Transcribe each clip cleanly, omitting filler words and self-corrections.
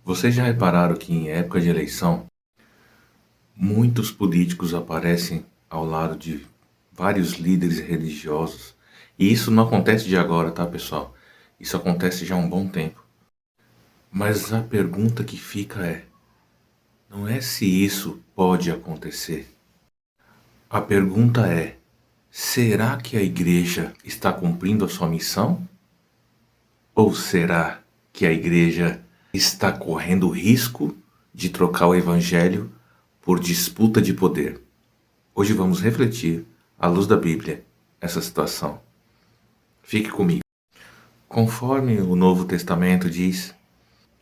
Vocês já repararam que em época de eleição, muitos políticos aparecem ao lado de vários líderes religiosos? E isso não acontece de agora, tá, pessoal? Isso acontece já há um bom tempo. Mas a pergunta que fica é: não é se isso pode acontecer. A pergunta é: será que a igreja está cumprindo a sua missão? Ou será que a igreja está correndo o risco de trocar o evangelho por disputa de poder? Hoje vamos refletir, à luz da Bíblia, essa situação. Fique comigo. Conforme o Novo Testamento diz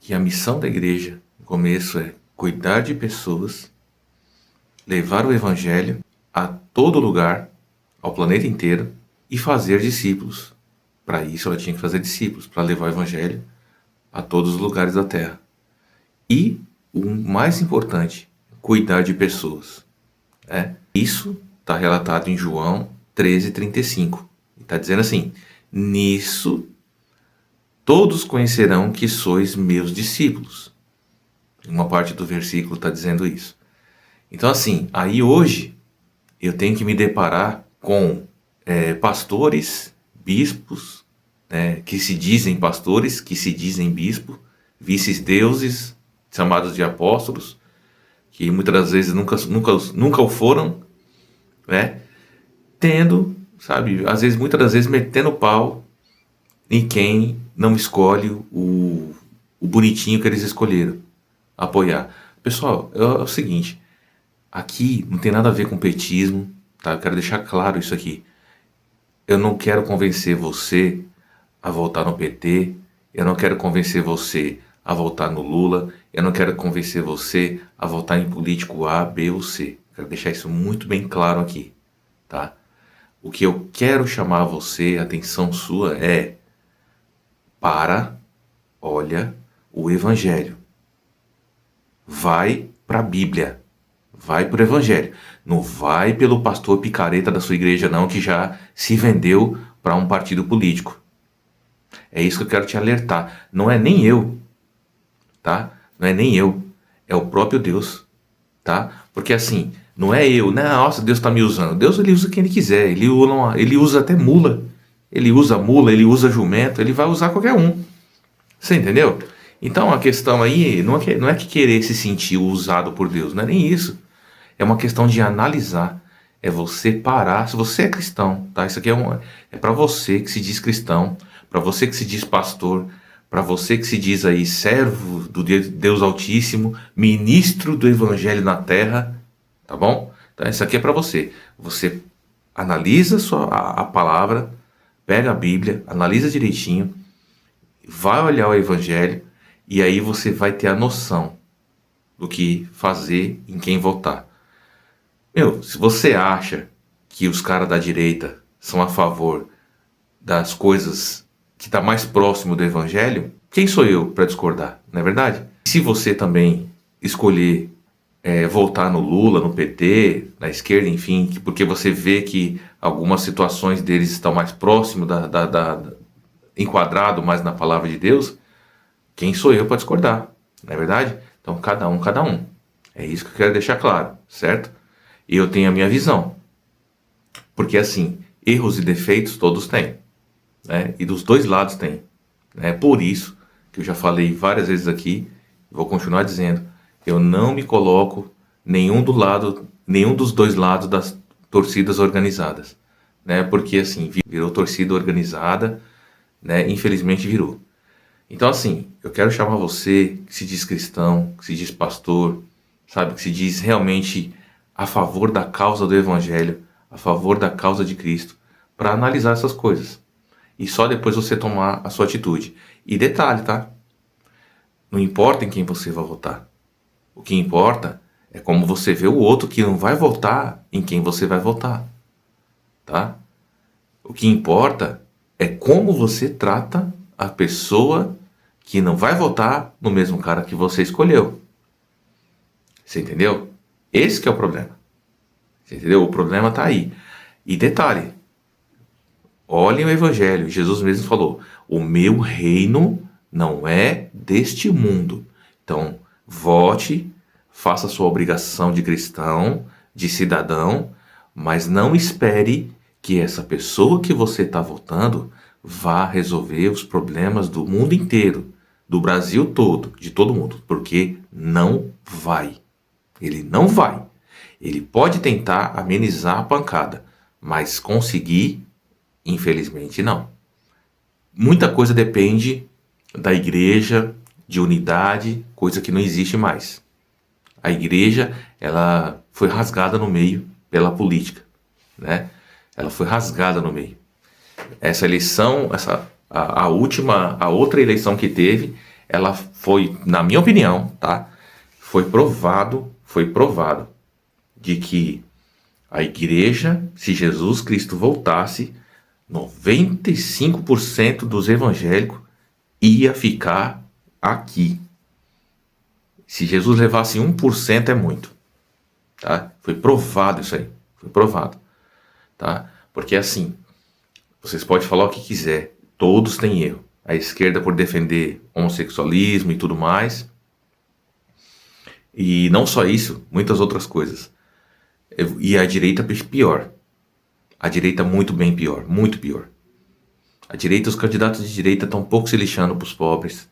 que a missão da igreja, no começo, é cuidar de pessoas, levar o evangelho a todo lugar, ao planeta inteiro, e fazer discípulos. Para isso ela tinha que fazer discípulos, para levar o evangelho a todos os lugares da terra. E o mais importante, cuidar de pessoas. Isso está relatado em João 13:35. Está dizendo assim: nisso todos conhecerão que sois meus discípulos. Uma parte do versículo está dizendo isso. Então assim, aí hoje eu tenho que me deparar com pastores, bispos, que se dizem pastores, que se dizem bispo, vices-deuses, chamados de apóstolos, que muitas das vezes nunca o foram, né? Tendo, sabe, muitas das vezes metendo pau em quem não escolhe o bonitinho que eles escolheram apoiar. Pessoal, é o seguinte, aqui não tem nada a ver com petismo, tá? Eu quero deixar claro isso aqui. Eu não quero convencer você a votar no PT, eu não quero convencer você a votar no Lula, eu não quero convencer você a votar em político A, B ou C. Quero deixar isso muito bem claro aqui, tá? O que eu quero chamar você, a atenção sua, é: olha o Evangelho. Vai para a Bíblia. Vai para o Evangelho. Não vai pelo pastor picareta da sua igreja, não, que já se vendeu para um partido político. É isso que eu quero te alertar. Não é nem eu, tá? Não é nem eu. É o próprio Deus, tá? Porque assim, não é eu, né? Nossa, Deus está me usando. Deus, ele usa quem ele quiser. Ele usa até mula. Ele usa jumento, ele vai usar qualquer um. Você entendeu? Então a questão aí não é que querer se sentir usado por Deus, não é nem isso. É uma questão de analisar. É você parar. Se você é cristão, tá? Isso aqui é para você que se diz cristão, para você que se diz pastor, para você que se diz aí servo do Deus Altíssimo, ministro do Evangelho na terra, tá bom? Então isso aqui é para você. Você analisa a palavra, pega a Bíblia, analisa direitinho, vai olhar o Evangelho e aí você vai ter a noção do que fazer, em quem votar. Se você acha que os caras da direita são a favor das coisas que está mais próximo do Evangelho, quem sou eu para discordar, não é verdade? Se você também escolher votar no Lula, no PT, na esquerda, enfim, porque você vê que algumas situações deles estão mais próximo enquadrado mais na palavra de Deus, quem sou eu para discordar, não é verdade? Então cada um, cada um. É isso que eu quero deixar claro, certo? E eu tenho a minha visão. Porque assim, erros e defeitos todos têm, né? E dos dois lados tem. É por isso que eu já falei várias vezes aqui, vou continuar dizendo, eu não me coloco nenhum dos dois lados das torcidas organizadas, né? Porque assim, virou torcida organizada, né? Infelizmente virou. Então assim, eu quero chamar você que se diz cristão, que se diz pastor, sabe, que se diz realmente a favor da causa do Evangelho, a favor da causa de Cristo, para analisar essas coisas. E só depois você tomar a sua atitude. E detalhe, tá? Não importa em quem você vai votar. O que importa é como você vê o outro que não vai votar em quem você vai votar, tá? O que importa é como você trata a pessoa que não vai votar no mesmo cara que você escolheu. Você entendeu? Esse que é o problema. Você entendeu? O problema está aí. E detalhe, olhem o Evangelho. Jesus mesmo falou: o meu reino não é deste mundo. Então, vote, faça sua obrigação de cristão, de cidadão, mas não espere que essa pessoa que você está votando vá resolver os problemas do mundo inteiro, do Brasil todo, de todo mundo, porque não vai. Ele não vai. Ele pode tentar amenizar a pancada, mas conseguir, infelizmente, não. Muita coisa depende da igreja, de unidade, coisa que não existe mais. A igreja, ela foi rasgada no meio pela política, né? Ela foi rasgada no meio. Essa eleição, a outra eleição que teve, ela foi, na minha opinião, tá? Foi provado de que a igreja, se Jesus Cristo voltasse, 95% dos evangélicos ia ficar aqui. Se Jesus levasse 1% é muito, tá? Foi provado isso aí, foi provado, tá? Porque assim, vocês podem falar o que quiser, todos têm erro. A esquerda por defender homossexualismo e tudo mais. E não só isso, muitas outras coisas. E a direita pior. A direita muito bem pior, muito pior. A direita, os candidatos de direita estão pouco se lixando para os pobres,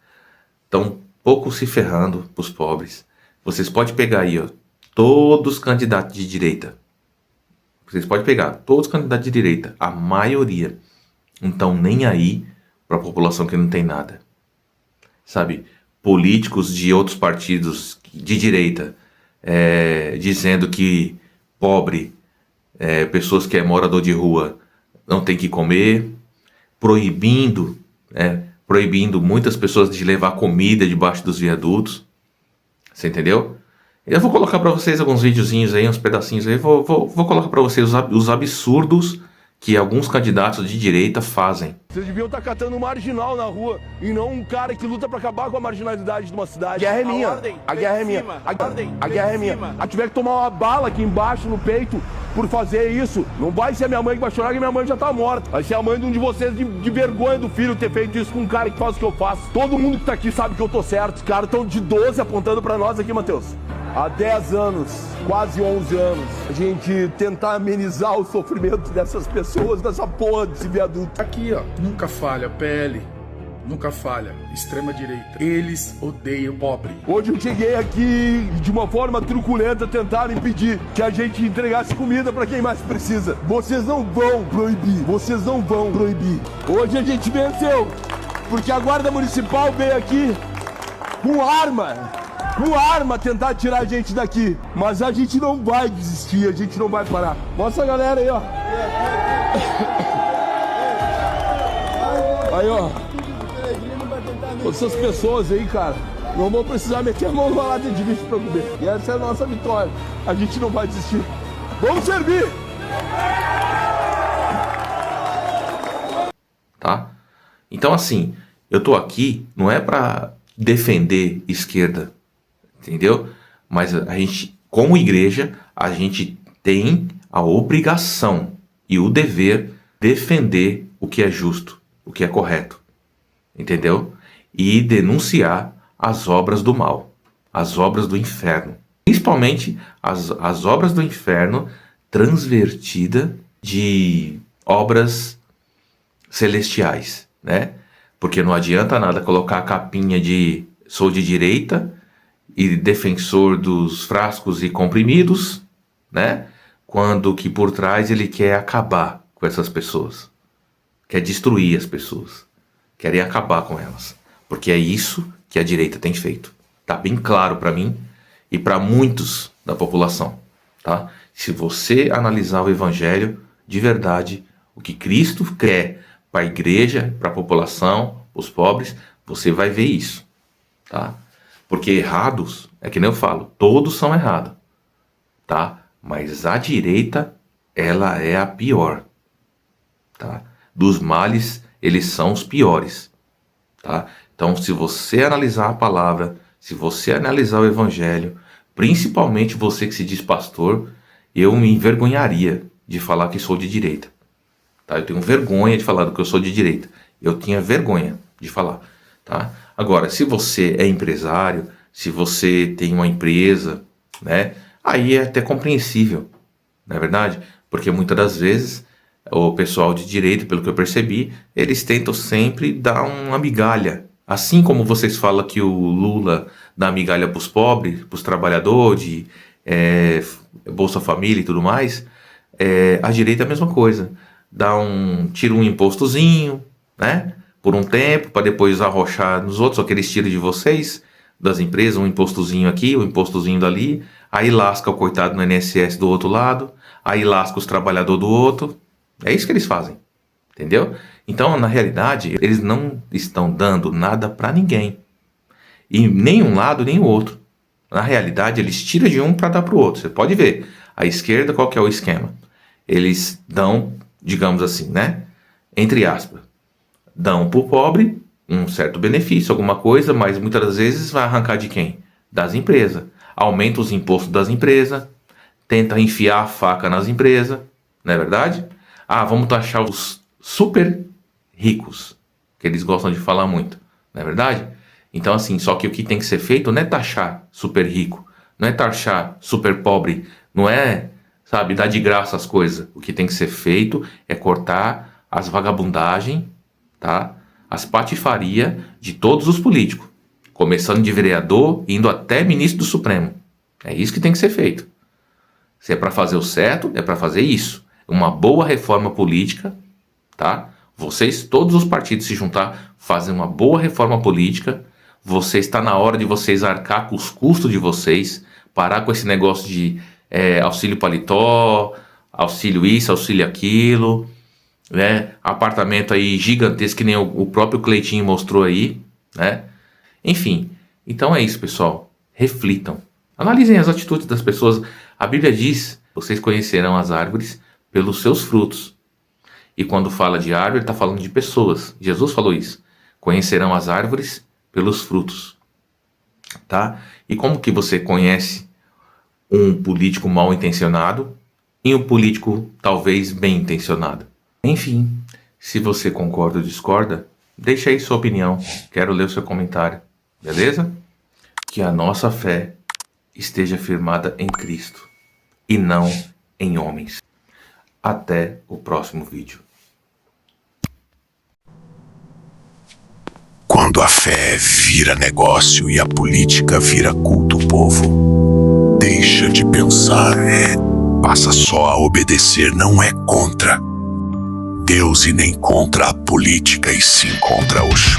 estão pouco se ferrando para os pobres. Vocês podem pegar aí, ó, todos os candidatos de direita. Vocês podem pegar todos os candidatos de direita, a maioria não estão nem aí para a população que não tem nada. Sabe, políticos de outros partidos de direita dizendo que pobre, pessoas que é morador de rua não tem que comer, proibindo muitas pessoas de levar comida debaixo dos viadutos. Você entendeu? Eu vou colocar para vocês alguns videozinhos aí, uns pedacinhos aí, vou colocar para vocês os absurdos que alguns candidatos de direita fazem. Vocês deviam estar catando um marginal na rua e não um cara que luta para acabar com a marginalidade de uma cidade. A guerra é minha. A guerra é minha. A guerra é minha. A tiver que tomar uma bala aqui embaixo no peito por fazer isso, não vai ser a minha mãe que vai chorar, que minha mãe já tá morta. Vai ser a mãe de um de vocês de vergonha do filho ter feito isso com um cara que faz o que eu faço. Todo mundo que tá aqui sabe que eu tô certo. Os caras estão de 12 apontando para nós aqui, Matheus. Há 10 anos, quase 11 anos, a gente tentar amenizar o sofrimento dessas pessoas, dessa porra desse viaduto. Aqui, ó, nunca falha PL, nunca falha extrema direita. Eles odeiam pobre. Hoje eu cheguei aqui de uma forma truculenta, tentaram impedir que a gente entregasse comida para quem mais precisa. Vocês não vão proibir, vocês não vão proibir. Hoje a gente venceu, porque a guarda municipal veio aqui com arma tentar tirar a gente daqui. Mas a gente não vai desistir, a gente não vai parar. Mostra a galera aí, ó. Aí, ó. Essas pessoas aí, cara, não vão precisar meter a mão numa lata de lixo pra comer. E essa é a nossa vitória. A gente não vai desistir. Vamos servir! Tá? Então, assim, eu tô aqui não é pra defender esquerda, entendeu? Mas a gente, como igreja, a gente tem a obrigação e o dever defender o que é justo, o que é correto, entendeu? E denunciar as obras do mal, as obras do inferno, principalmente as obras do inferno transvertida de obras celestiais, né? Porque não adianta nada colocar a capinha de sou de direita e defensor dos frascos e comprimidos, né? Quando que por trás ele quer acabar com essas pessoas, quer destruir as pessoas, querem acabar com elas, porque é isso que a direita tem feito. Tá bem claro para mim e para muitos da população, tá? Se você analisar o evangelho de verdade, o que Cristo quer para a igreja, para a população, os pobres, você vai ver isso, tá? Porque errados, é que nem eu falo, todos são errados, tá? Mas a direita, ela é a pior, tá? Dos males, eles são os piores, tá? Então, se você analisar a palavra, se você analisar o evangelho, principalmente você que se diz pastor, eu me envergonharia de falar que sou de direita, tá? Eu tenho vergonha de falar do que eu sou de direita. Eu tinha vergonha de falar, tá? Agora, se você é empresário, se você tem uma empresa, né? Aí é até compreensível, não é verdade? Porque muitas das vezes o pessoal de direito, pelo que eu percebi, eles tentam sempre dar uma migalha. Assim como vocês falam que o Lula dá migalha para os pobres, para os trabalhadores, Bolsa Família e tudo mais, a direita é a mesma coisa. Tira um impostozinho, né? Por um tempo, para depois arrochar nos outros, só que eles tiram de vocês, das empresas, um impostozinho aqui, um impostozinho dali, aí lasca o coitado no INSS do outro lado, aí lasca os trabalhadores do outro. É isso que eles fazem, entendeu? Então, na realidade, eles não estão dando nada para ninguém. E nem um lado, nem o outro. Na realidade, eles tiram de um para dar para o outro. Você pode ver. A esquerda, qual que é o esquema? Eles dão, digamos assim, né? Entre aspas, dão para o pobre um certo benefício, alguma coisa, mas muitas das vezes vai arrancar de quem? Das empresas. Aumenta os impostos das empresas, tenta enfiar a faca nas empresas, não é verdade? Ah, vamos taxar os super ricos, que eles gostam de falar muito, não é verdade? Então assim, só que o que tem que ser feito não é taxar super rico, não é taxar super pobre, não é, sabe, dar de graça as coisas. O que tem que ser feito é cortar as vagabundagens, tá? As patifarias de todos os políticos, começando de vereador, indo até ministro do Supremo. É isso que tem que ser feito. Se é para fazer o certo, é para fazer isso. Uma boa reforma política, tá? Vocês, todos os partidos se juntar, fazem uma boa reforma política. Está na hora de vocês arcar com os custos de vocês, parar com esse negócio de auxílio paletó, auxílio isso, auxílio aquilo, né? Apartamento aí gigantesco, que nem o próprio Cleitinho mostrou aí, né? Enfim, então é isso, pessoal. Reflitam. Analisem as atitudes das pessoas. A Bíblia diz, vocês conhecerão as árvores pelos seus frutos. E quando fala de árvore, está falando de pessoas. Jesus falou isso. Conhecerão as árvores pelos frutos. Tá? E como que você conhece um político mal intencionado e um político talvez bem intencionado? Enfim, se você concorda ou discorda, deixa aí sua opinião. Quero ler o seu comentário. Beleza? Que a nossa fé esteja firmada em Cristo e não em homens. Até o próximo vídeo. Quando a fé vira negócio e a política vira culto povo, deixa de pensar, passa só a obedecer, não é contra Deus e nem contra a política, e sim contra os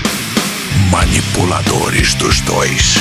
manipuladores dos dois.